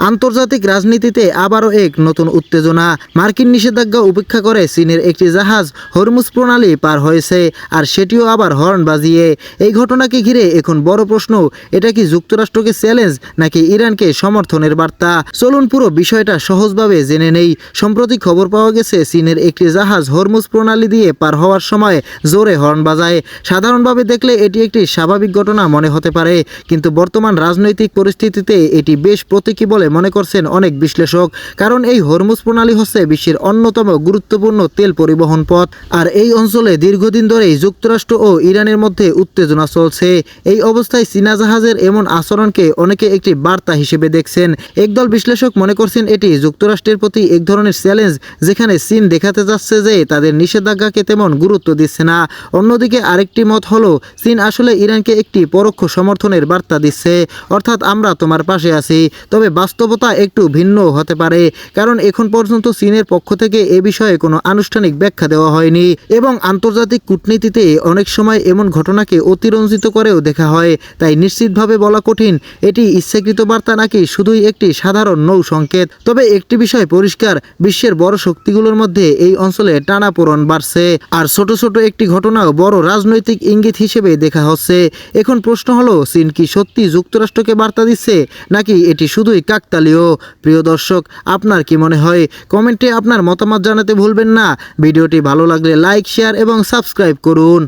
আন্তর্জাতিক রাজনীতিতে আবারও এক নতুন উত্তেজনা। মার্কিন নিষেধাজ্ঞা উপেক্ষা করে চীনের একটি জাহাজ হরমুজ প্রণালী পার হয়েছে, আর সেটিও আবার হর্ন বাজিয়ে। এই ঘটনাকে ঘিরে এখন বড় প্রশ্ন, এটা কি যুক্তরাষ্ট্রকে চ্যালেঞ্জ নাকি ইরানকে সমর্থনের বার্তা? চলুন পুরো বিষয়টা সহজভাবে জেনে নেই। সম্প্রতি খবর পাওয়া গেছে চীনের একটি জাহাজ হরমুজ প্রণালী দিয়ে পার হওয়ার সময় জোরে হর্ন বাজায়। সাধারণভাবে দেখলে এটি একটি স্বাভাবিক ঘটনা মনে হতে পারে, কিন্তু বর্তমান রাজনৈতিক পরিস্থিতিতে এটি বেশ প্রতীকী বলে মনে করছেন অনেক বিশ্লেষক। কারণ এই হরমুজ প্রণালী হচ্ছে বিশ্বের অন্যতম গুরুত্বপূর্ণ তেল পরিবহন পথ, আর এই অঞ্চলে দীর্ঘদিন ধরেই যুক্তরাষ্ট্র ও ইরানের মধ্যে উত্তেজনা চলছে। এই অবস্থায় চীনা জাহাজের এমন আচরণকে অনেকে একটি বার্তা হিসেবে দেখছেন। একদল বিশ্লেষক মনে করছেন এটি যুক্তরাষ্ট্রের প্রতি এক ধরনের চ্যালেঞ্জ, যেখানে চীন দেখাতে যাচ্ছে যে তাদের নিষেধাজ্ঞাকে তেমন গুরুত্ব দিচ্ছে না। অন্যদিকে আরেকটি মত হলো, চীন আসলে ইরানকে একটি পরোক্ষ সমর্থনের বার্তা দিচ্ছে, অর্থাৎ আমরা তোমার পাশে আছি। তবে বাস্তবতা একটু ভিন্ন হতে পারে, কারণ এখন পর্যন্ত চীনের পক্ষ থেকে এ বিষয়ে কোনো আনুষ্ঠানিক ব্যাখ্যা দেওয়া হয়নি, এবং আন্তর্জাতিক কূটনীতিতে অনেক সময় এমন ঘটনাকে অতিরঞ্জিত করেও দেখা হয়। তাই নিশ্চিতভাবে বলা কঠিন এটি ইচ্ছাকৃত বার্তা নাকি শুধুই একটি সাধারণ নৌ সংকেত। তবে একটি বিষয় পরিষ্কার, বিশ্বের বড় শক্তিগুলোর মধ্যে এই অঞ্চলে টানাপোড়েন বাড়ছে, আর ছোট ছোট একটি ঘটনাও বড় রাজনৈতিক ইঙ্গিত হিসেবে দেখা হচ্ছে। এখন প্রশ্ন হলো, চীন কি সত্যি যুক্তরাষ্ট্রকে বার্তা দিচ্ছে, নাকি এটি শুধুই কাকতালীয়? প্রিয় দর্শক, আপনার কি মনে হয়? কমেন্টে আপনার মতামত জানাতে ভুলবেন না। ভিডিওটি ভালো লাগলে লাইক, শেয়ার এবং সাবস্ক্রাইব করুন।